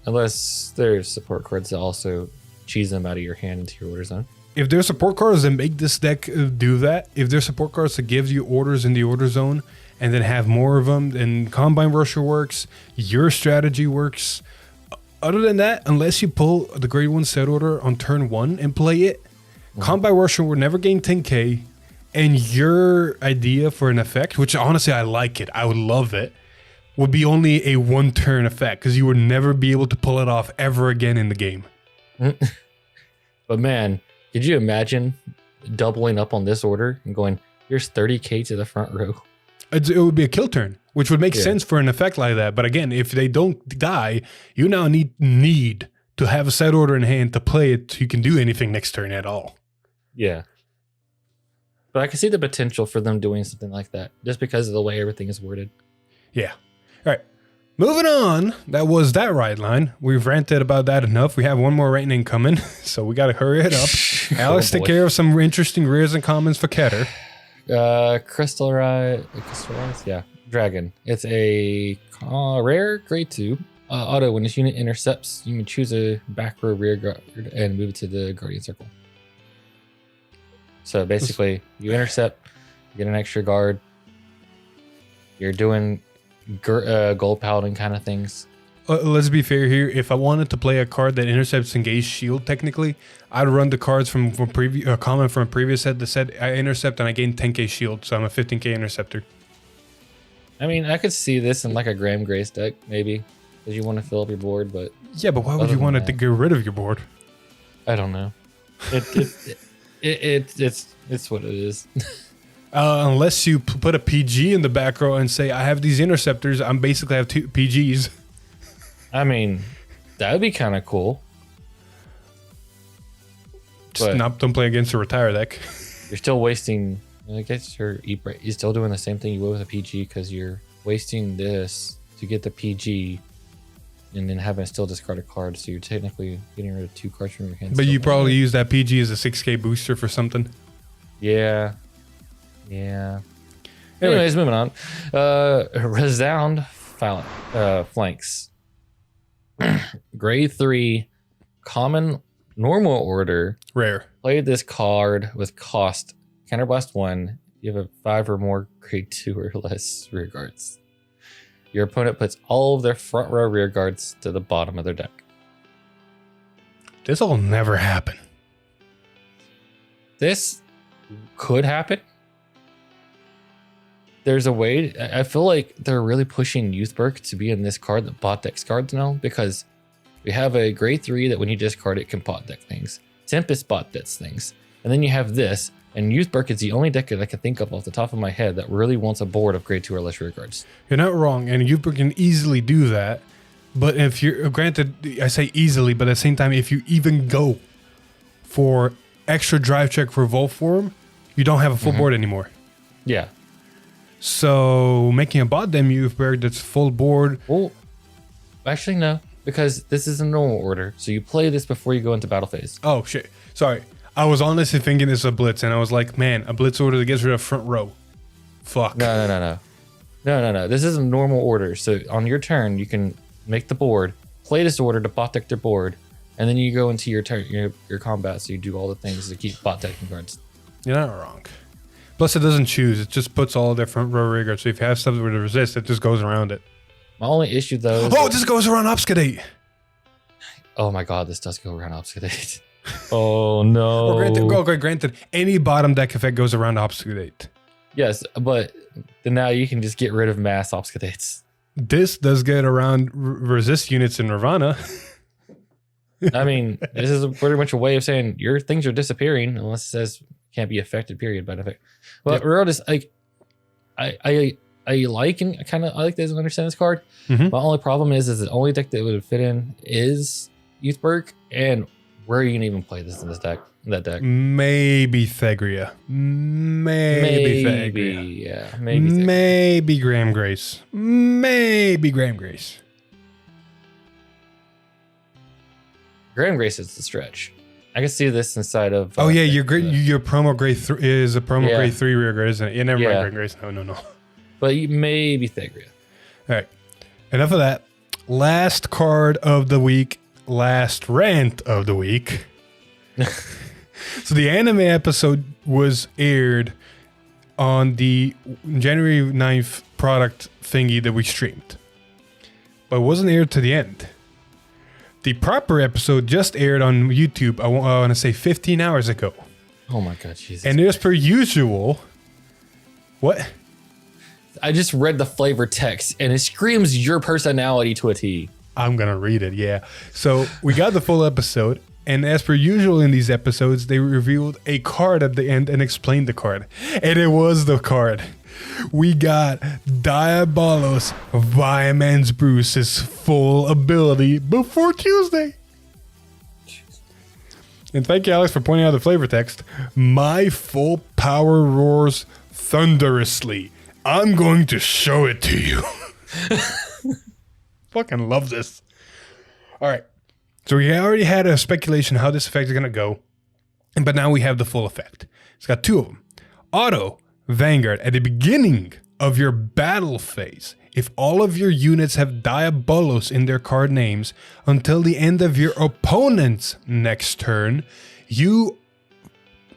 Unless there's support cards that also cheese them out of your hand into your order zone.
If there's support cards that make this deck do that, if there's support cards that gives you orders in the order zone and then have more of them, then Combine Rusher works, your strategy works. Other than that, unless you pull the grade 1 set order on turn 1 and play it, Combine Rusher will never gain 10k, and your idea for an effect, which honestly I like it, I would love it, would be only a 1 turn effect because you would never be able to pull it off ever again in the game.
But man, could you imagine doubling up on this order and going, here's 30k to the front row?
It would be a kill turn, which would make sense for an effect like that. But again, if they don't die, you now need to have a set order in hand to play it so you can do anything next turn at all.
Yeah. But I can see the potential for them doing something like that just because of the way everything is worded.
Yeah. All right. Moving on. That was that right line. We've ranted about that enough. We have one more rating coming, so we got to hurry it up. Alex, take care of some interesting rares and commons for Ketter.
Crystallize, yeah, Dragon. It's a rare grade 2 auto. When this unit intercepts, you can choose a back row rear guard and move it to the Guardian Circle. So basically, you intercept, you get an extra guard. You're doing gold paladin kind of things.
Let's be fair here. If I wanted to play a card that intercepts engaged shield, technically, I'd run the cards from previous comment from a previous set that said I intercept and I gain 10k shield, so I'm a 15k interceptor.
I mean, I could see this in like a Graham Grace deck, maybe, because you want to fill up your board, but
yeah, but why would you want to get rid of your board?
I don't know. It's what it is.
Unless you put a PG in the back row and say I have these interceptors, I'm basically have 2 PGs.
I mean, that would be kind of cool.
Just don't play against a retire deck.
You're still wasting. I guess you're still doing the same thing you would with a PG because you're wasting this to get the PG, and then having to still discard a card. So you're technically getting rid of 2 cards from your hand.
But you probably use that PG as a 6k booster for something.
Yeah. Anyways, moving on. Resound flanks. Grade 3 common normal order.
Rare.
Play this card with cost counterblast 1. You have a 5 or more grade 2 or less rear guards. Your opponent puts all of their front row rear guards to the bottom of their deck.
This will never happen.
This could happen. There's a way. I feel like they're really pushing Youthberg to be in this card that bot decks cards now, because we have a grade 3 that when you discard it can bot deck things. Tempest bot decks things. And then you have this, and Youthberg is the only deck that I can think of off the top of my head that really wants a board of grade 2 or less rear guards.
You're not wrong, and Youthberg can easily do that. But if you're granted, I say easily, but at the same time, if you even go for extra drive check for Volt form, you don't have a full board anymore.
Yeah.
So making a bot dem youth berg that's full board.
Well, actually no, because this is a normal order. So you play this before you go into battle phase.
Oh shit! Sorry, I was honestly thinking it's a blitz, and I was like, man, a blitz order that gets rid of front row. Fuck.
No. This is a normal order. So on your turn, you can make the board, play this order to bot deck their board, and then you go into your turn, your combat. So you do all the things to keep bot decking cards.
You're not wrong. Plus, it doesn't choose. It just puts all different row riggers. So if you have stuff with a resist, it just goes around it.
My only issue though is
this goes around Obscudate.
Oh my god, this does go around Obscudate. Oh no.
Or granted, any bottom deck effect goes around Obscudate.
Yes, but then now you can just get rid of mass Obscudates.
This does get around resist units in Nirvana.
I mean, this is pretty much a way of saying your things are disappearing unless it says can't be affected, period, by effect. But regardless, like I like and I like this and understand this card. My only problem is the only deck that it would fit in is Youthberg, and where are you gonna even play this in that deck?
Maybe Thegria. Maybe Thegria.
Yeah.
Maybe Graham Grace. Maybe Graham Grace.
Graham Grace is the stretch. I can see this inside of.
Your promo grade is a promo grade 3 rear guard, isn't it? You never mind Graham Grace. No.
But maybe Thegria.
All right. Enough of that. Last card of the week. Last rant of the week. So the anime episode was aired on the January 9th product thingy that we streamed. But it wasn't aired to the end. The proper episode just aired on YouTube, I want to say 15 hours ago.
Oh my god, Jesus.
And as per usual, what?
I just read the flavor text and it screams your personality to a T.
I'm going to read it, yeah. So we got the full episode. And as per usual in these episodes, they revealed a card at the end and explained the card. And it was the card. We got Diabolos Bruce's full ability before Tuesday. And thank you, Alex, for pointing out the flavor text. My full power roars thunderously. I'm going to show it to you. Fucking love this. All right. So we already had a speculation how this effect is going to go, but now we have the full effect. It's got two of them. Auto Vanguard at the beginning of your battle phase. If all of your units have Diabolos in their card names until the end of your opponent's next turn, you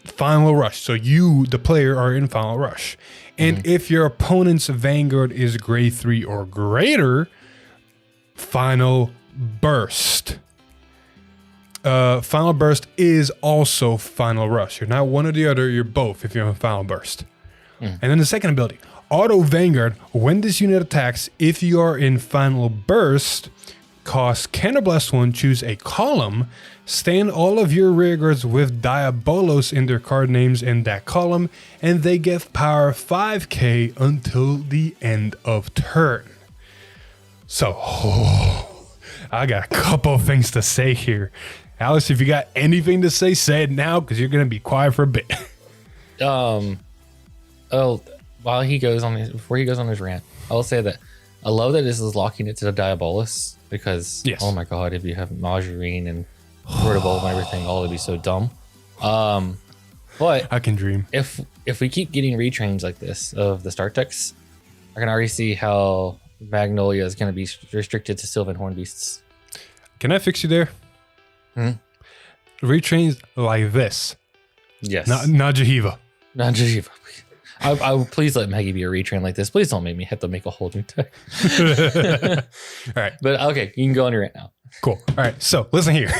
final rush. So you, the player, are in final rush. And if your opponent's Vanguard is grade 3 or greater, final burst. Final burst is also final rush. You're not one or the other, you're both if you're in final burst. And then the second ability, Auto Vanguard. When this unit attacks, if you are in final burst, cost Counterblast 1, choose a column, stand all of your rearguards with Diabolos in their card names in that column, and they get power 5k until the end of turn. So, I got a couple of things to say here. Alice, if you got anything to say, say it now, because you're going to be quiet for a bit.
Before he goes on his rant, I'll say that I love that this is locking it to the Diabolus, because oh my god, if you have Margarine and Portable and everything, all would be so dumb. But
I can dream.
If we keep getting retrains like this of the start decks, I can already see how Magnolia is going to be restricted to Sylvan Horn Beasts.
Can I fix you there? Retrains like this.
Yes.
Not Jahiva.
Not Jahiva. I would please let Maggie be a retrain like this. Please don't make me have to make a whole new deck.
All right.
But okay, you can go on your rant now.
Cool. All right. So listen here.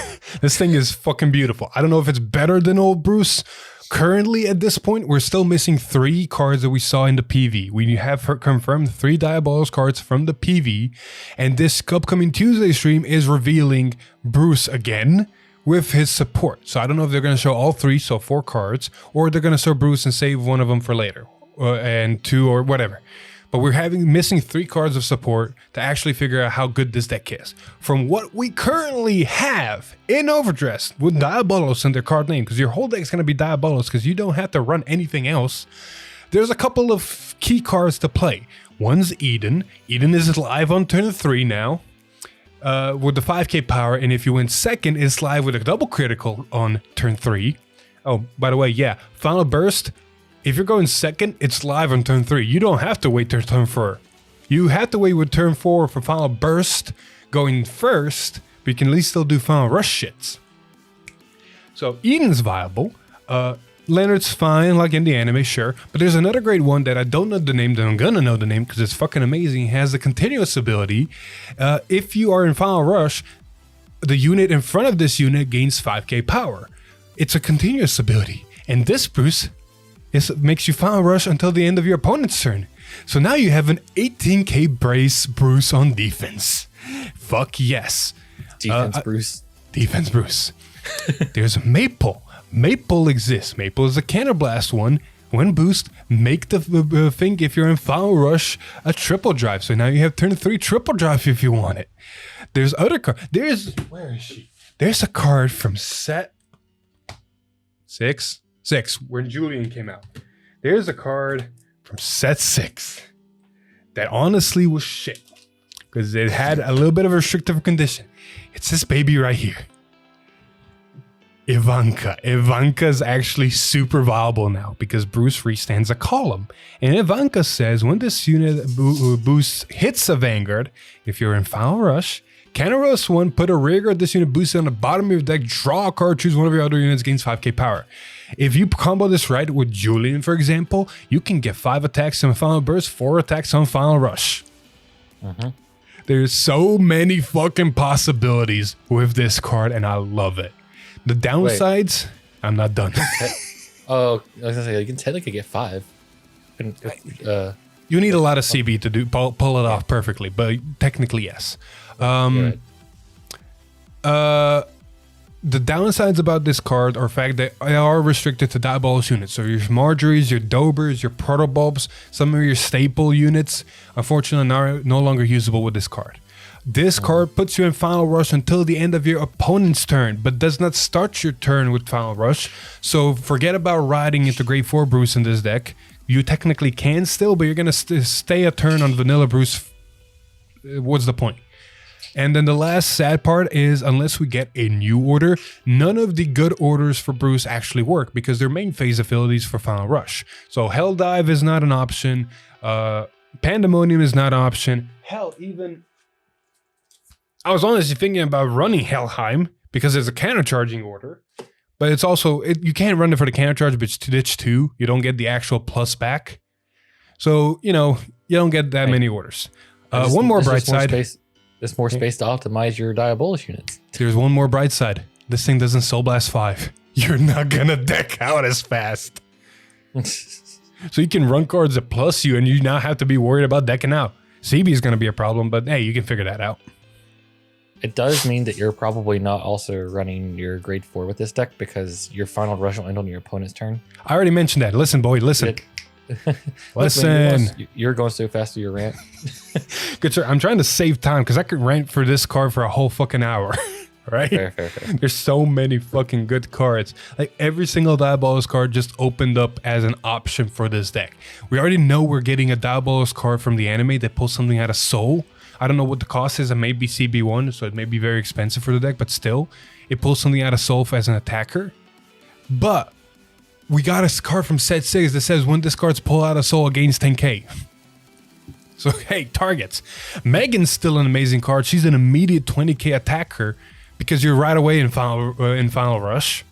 This thing is fucking beautiful. I don't know if it's better than old Bruce. Currently, at this point, we're still missing 3 cards that we saw in the PV. We have confirmed 3 Diabolos cards from the PV. And this upcoming Tuesday stream is revealing Bruce again with his support. So I don't know if they're going to show all 3, so 4 cards, or they're going to show Bruce and save one of them for later, and 2 or whatever. but we're missing 3 cards of support to actually figure out how good this deck is. From what we currently have in Overdress with Diabolos in their card name, because your whole deck is going to be Diabolos because you don't have to run anything else, there's a couple of key cards to play. One's Eden. Eden is live on turn 3 now with the 5k power, and if you win second, it's live with a double critical on turn 3. Oh, by the way, yeah, Final Burst. If you're going second, it's live on turn 3. You don't have to wait till turn 4. You have to wait with turn 4 for Final Burst going first, but you can at least still do Final Rush shits. So Eden's viable. Leonard's fine, like in the anime, sure. But there's another great one that I don't know the name, that I'm gonna know the name because it's fucking amazing. It has the continuous ability. If you are in Final Rush, the unit in front of this unit gains 5k power. It's a continuous ability. And this, Bruce, makes you Final Rush until the end of your opponent's turn. So now you have an 18k brace Bruce on defense. Fuck yes.
Defense Bruce.
Defense Bruce. There's Maple. Maple exists. Maple is a counterblast one. When boost, make the thing if you're in Final Rush a triple drive. So now you have turn 3 triple drive if you want it. There's other card. Where is she? There's a card from set 6, where Julian came out. There's a card from set 6 that honestly was shit because it had a little bit of a restrictive condition. It's this baby right here. Ivanka. Ivanka's actually super viable now because Bruce restands a column. And Ivanka says when this unit boost hits a Vanguard, if you're in Final Rush, counterblast 1, put a rearguard this unit boosted on the bottom of your deck, draw a card, choose one of your other units, gains 5k power. If you combo this right with Julian, for example, you can get 5 attacks on Final Burst, 4 attacks on Final Rush. There's so many fucking possibilities with this card, and I love it. The downsides, I'm not done.
Oh, I was gonna say, you can technically get 5.
You need a lot of CB to pull it off perfectly, but technically, yes. The downsides about this card are the fact that they are restricted to Diabolos units. So your Marjories, your Dobers, your Protobulbs, some of your staple units, unfortunately, are no longer usable with this card. This card puts you in Final Rush until the end of your opponent's turn, but does not start your turn with Final Rush. So forget about riding into Grade 4 Bruce in this deck. You technically can still, but you're going to stay a turn on Vanilla Bruce. What's the point? And then the last sad part is, unless we get a new order, none of the good orders for Bruce actually work because they're main phase affiliates for Final Rush. So Hell Dive is not an option. Pandemonium is not an option. Hell, even... I was honestly thinking about running Helheim because there's a counter-charging order. But it's also... you can't run it for the counter-charge, but it's ditch 2. You don't get the actual plus back. So, you know, you don't get that many orders. One more bright side...
There's more space to optimize your Diabolos units.
There's one more bright side. This thing doesn't Soul Blast 5. You're not gonna deck out as fast. So you can run cards that plus you and you not have to be worried about decking out. CB is gonna be a problem, but hey, you can figure that out.
It does mean that you're probably not also running your grade 4 with this deck because your Final Rush will end on your opponent's turn.
I already mentioned that. Listen, boy, listen. Listen.
You're going so fast to your rant.
Good sir, I'm trying to save time because I could rant for this card for a whole fucking hour. Right?
Fair.
There's so many fucking good cards. Like every single Diabolos card just opened up as an option for this deck. We already know we're getting a Diabolos card from the anime that pulls something out of Soul. I don't know what the cost is. It may be CB1, so it may be very expensive for the deck, but still, it pulls something out of Soul as an attacker. But we got a card from set 6 that says when this card's pull out of Soul, it gains 10k. So, hey, targets. Megan's still an amazing card. She's an immediate 20k attacker because you're right away in Final Rush.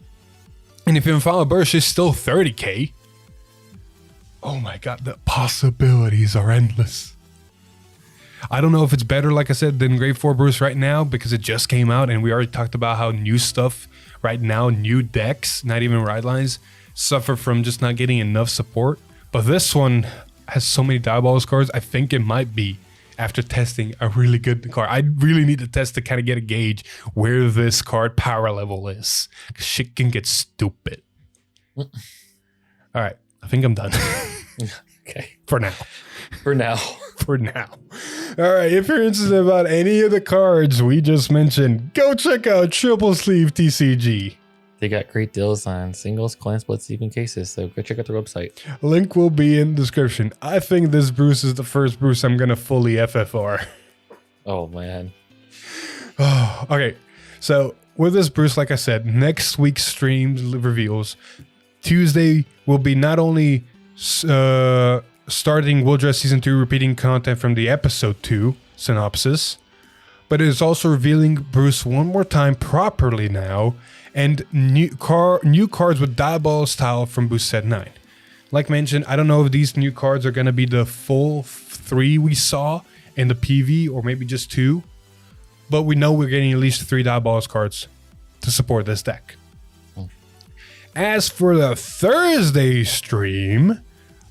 And if you're in Final Burst, she's still 30k. Oh my god, the possibilities are endless. I don't know if it's better, like I said, than Grade 4 Bruce right now because it just came out and we already talked about how new stuff right now, new decks, not even ride lines, suffer from just not getting enough support. But this one has so many Diabolos cards, I think it might be, after testing, a really good card. I really need to test to kind of get a gauge where this card power level is. Shit can get stupid. All right, I think I'm done.
Okay.
For now.
For now.
For now. All right. If you're interested about any of the cards we just mentioned, go check out Triple Sleeve TCG.
They got great deals on singles, coin splits, even cases. So go check out their website.
Link will be in the description. I think this Bruce is the first Bruce I'm going to fully FFR.
Oh, man.
Oh, okay. So with this Bruce, like I said, next week's stream reveals. Tuesday will be not only starting Will Dress Season 2 repeating content from the Episode 2 synopsis, but it is also revealing Bruce one more time properly now, and new cards with Diabolos style from Boost Set 9. Like mentioned, I don't know if these new cards are going to be the full 3 we saw in the PV, or maybe just 2, but we know we're getting at least 3 Diabolos cards to support this deck. As for the Thursday stream,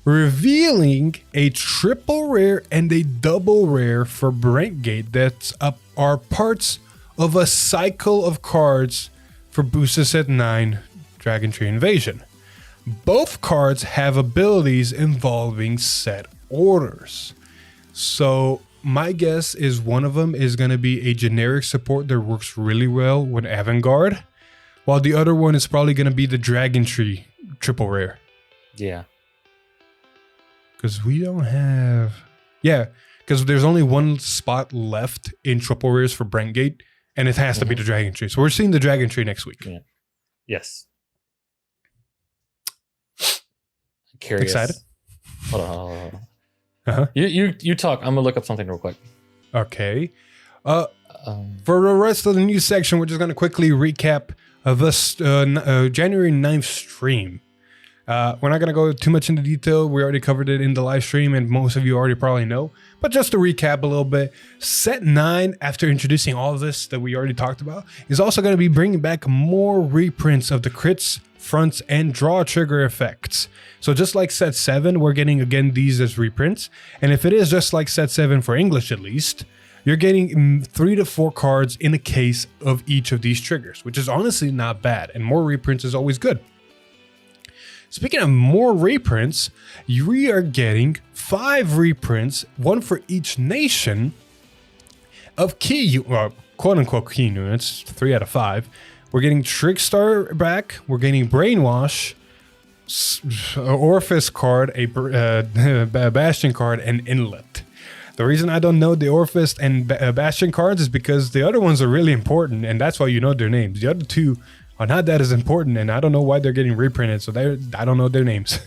revealing a triple rare and a double rare for Brentgate that are parts of a cycle of cards for Boosted Set 9 Dragon Tree Invasion. Both cards have abilities involving set orders. So my guess is one of them is going to be a generic support that works really well with Vanguard, while the other one is probably going to be the Dragon Tree triple rare.
Yeah.
Because we don't have... Yeah, because there's only one spot left in triple rares for Brentgate, and it has to be the Dragon Tree. So we're seeing the Dragon Tree next week.
Yeah. Yes. Curious.
Excited?
Hold on. Uh-huh. You talk. I'm gonna look up something real quick.
Okay. For the rest of the news section, we're just gonna quickly recap of this January 9th stream. We're not gonna go too much into detail. We already covered it in the live stream, and most of you already probably know. But just to recap a little bit, Set 9, after introducing all of this that we already talked about, is also going to be bringing back more reprints of the crits, fronts, and draw trigger effects. So just like Set 7, we're getting again these as reprints. And if it is just like Set 7 for English at least, you're getting 3 to 4 cards in a case of each of these triggers, which is honestly not bad. And more reprints is always good. Speaking of more reprints, we are getting 5 reprints, one for each nation, of key, quote-unquote key units, 3 out of 5. We're getting Trickstar back, we're getting Brainwash, Orifice card, a Bastion card, and Inlet. The reason I don't know the Orifice and Bastion cards is because the other ones are really important, and that's why you know their names. The other 2 are not that as important, and I don't know why they're getting reprinted, so I don't know their names.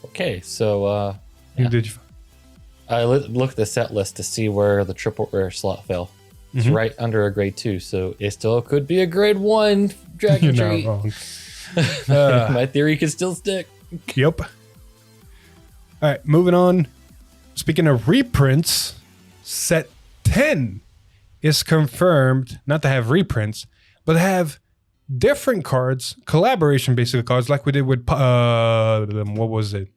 Okay, so
Who did you?
I looked at the set list to see where the triple rare slot fell. It's right under a grade 2, so it still could be a grade 1 Dragon
You're
Tree.
not wrong.
My theory could still stick.
Yep. All right, moving on. Speaking of reprints, Set 10 is confirmed not to have reprints, but to have different cards, collaboration basically cards, like we did with what was it?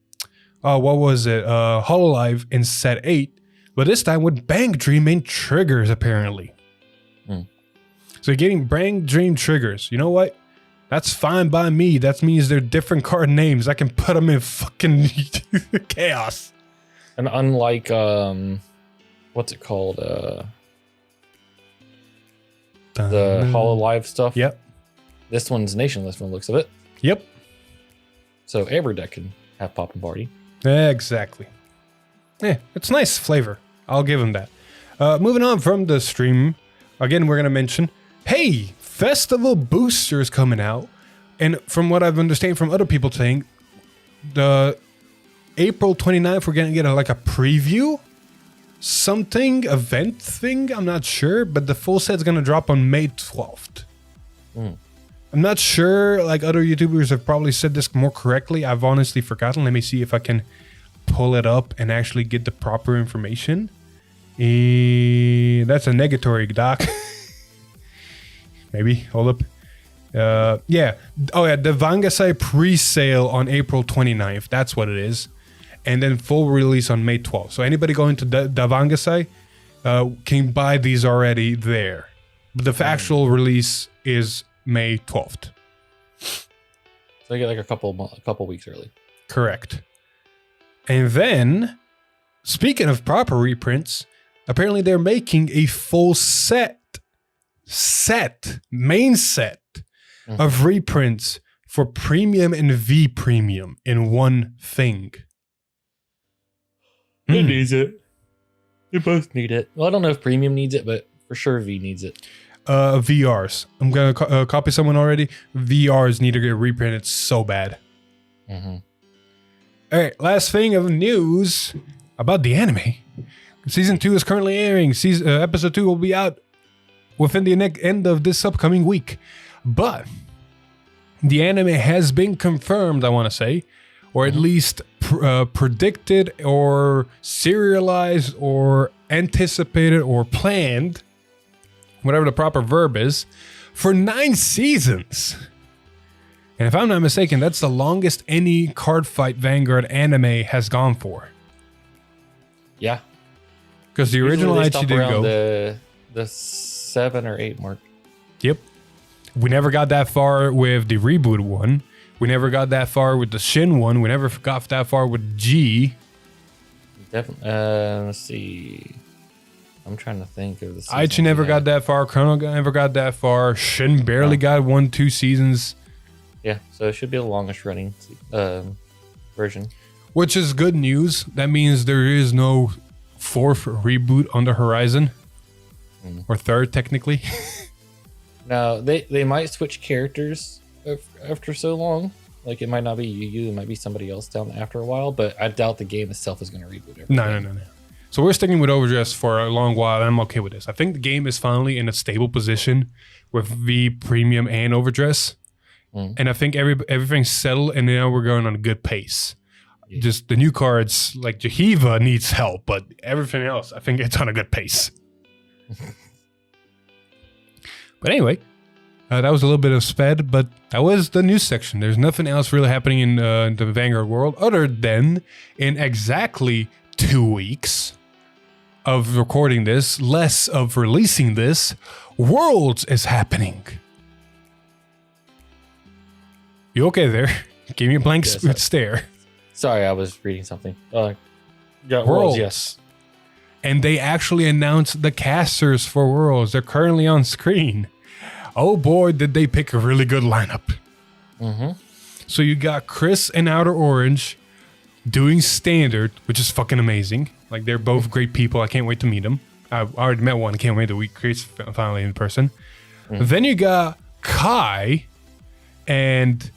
Hololive in Set 8, but this time with Bang Dream and triggers apparently. So you're getting Bang Dream triggers. You know what? That's fine by me. That means they're different card names. I can put them in fucking chaos.
And unlike what's it called? The Hololive stuff.
Yep.
This one's nationless from the looks of it.
Yep.
So every deck can have Pop and Party.
Exactly. Yeah, it's nice flavor. I'll give them that. Moving on from the stream, again, we're going to mention, hey, Festival Boosters coming out. And from what I've understood from other people saying, the April 29th, we're going to get like a preview, event thing. I'm not sure, but the full set's going to drop on May 12th. I'm not sure, like other YouTubers have probably said this more correctly. I've honestly forgotten. Let me see if I can pull it up and actually get the proper information. That's a negatory, Doc. Maybe, hold up. Yeah. Oh yeah, the Vangasai pre-sale on April 29th. That's what it is. And then full release on May 12th. So anybody going to Vangasai can buy these already there. But the actual release is May 12th.
So I get like a couple weeks early.
Correct. And then, speaking of proper reprints, apparently they're making a full main set of reprints for Premium and V Premium in one thing.
It needs it. They both need it. Well, I don't know if Premium needs it, but for sure V needs it.
VRs. I'm going to copy someone already. VRs need to get reprinted so bad.
Mm-hmm.
All right, last thing of news about the anime. Season 2 is currently airing. Episode 2 will be out within the end of this upcoming week. But the anime has been confirmed, I want to say, or at least predicted or serialized or anticipated or planned, whatever the proper verb is, for 9 seasons. And if I'm not mistaken, that's the longest any Cardfight Vanguard anime has gone for.
Yeah.
Because the original actually did go
the 7 or 8 mark.
Yep. We never got that far with the reboot one. We never got that far with the Shin one. We never got that far with G.
Definitely. Let's see. I'm trying to think of the season.
Aichi never got that far. Chrono never got that far. Shin barely got 1-2 seasons.
Yeah, so it should be the longest running version.
Which is good news. That means there is no 4th reboot on the horizon. Or 3rd, technically.
Now, they might switch characters after so long. Like, it might not be Yu, it might be somebody else down after a while, but I doubt the game itself is going to reboot everything.
No. So we're sticking with Overdress for a long while, and I'm okay with this. I think the game is finally in a stable position with V Premium and Overdress. And I think everything's settled, and now we're going on a good pace. Yeah. Just the new cards, like Jahiva needs help, but everything else, I think it's on a good pace. But anyway, that was a little bit of sped, but that was the news section. There's nothing else really happening in the Vanguard world other than in exactly 2 weeks of recording this, less of releasing this, Worlds is happening. You okay there? Give me a blank stare.
Sorry, I was reading something. Worlds, yes.
And they actually announced the casters for Worlds. They're currently on screen. Oh boy, did they pick a really good lineup. So you got Chris and Outer Orange doing Standard, which is fucking amazing. Like, they're both great people. I can't wait to meet them. I already met one. I can't wait to meet Chris finally in person. Then you got Kai and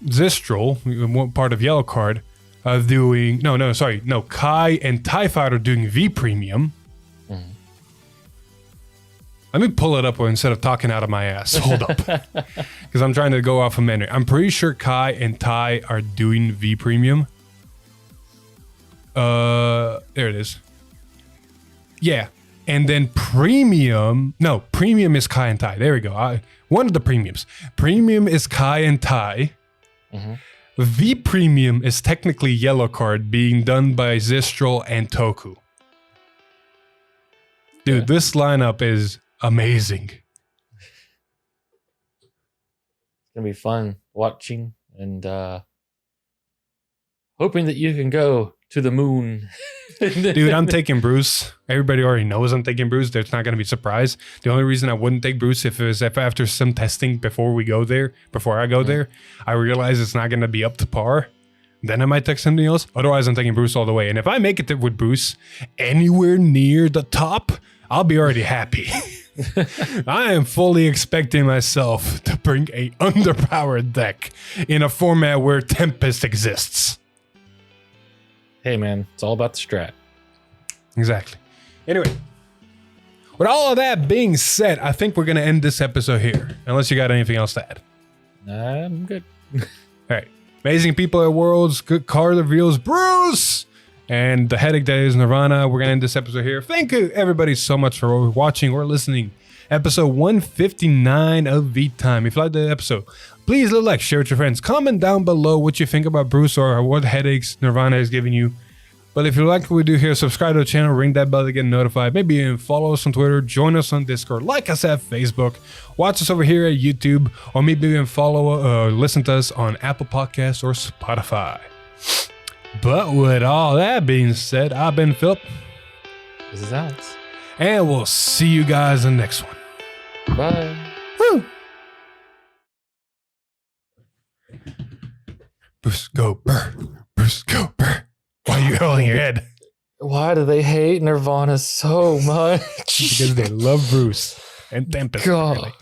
Zistral, one part of Yellow Card, doing... No, Kai and TIE Fighter doing V Premium. Let me pull it up instead of talking out of my ass. Hold up. Because I'm trying to go off of memory. I'm pretty sure Kai and TIE are doing V Premium. There it is. Yeah. And then Premium... No, Premium is Kai and TIE. There we go. One of the Premiums. Premium is Kai and TIE. V Premium is technically Yellow Card being done by Zistral and Toku. Dude, this lineup is amazing.
It's going to be fun watching and hoping that you can go to the moon.
Dude, I'm taking Bruce. Everybody already knows I'm taking Bruce. There's not going to be a surprise. The only reason I wouldn't take Bruce if after some testing before I go there, I realize it's not going to be up to par. Then I might take something else. Otherwise, I'm taking Bruce all the way. And if I make it with Bruce anywhere near the top, I'll be already happy. I am fully expecting myself to bring a underpowered deck in a format where Tempest exists.
Hey man, it's all about the strat.
Exactly. Anyway, with all of that being said, I think we're going to end this episode here. Unless you got anything else to add.
I'm good.
All right. Amazing people at Worlds. Good card reveals, Bruce! And the headache that is Nirvana. We're going to end this episode here. Thank you, everybody, so much for watching or listening. Episode 159 of V-Time. If you liked the episode, please leave a like, share with your friends. Comment down below what you think about Bruce or what headaches Nirvana is giving you. But if you like what we do here, subscribe to the channel, ring that bell to get notified. Maybe even follow us on Twitter, join us on Discord, like us at Facebook, watch us over here at YouTube, or maybe even listen to us on Apple Podcasts or Spotify. But with all that being said, I've been Philip.
This is RANTS.
And we'll see you guys in the next one.
Bye.
Woo! Bruce, go burr. Bruce, go burr. Why are you holding your head?
Why do they hate Nirvana so much?
Because they love Bruce and Tempest.
God.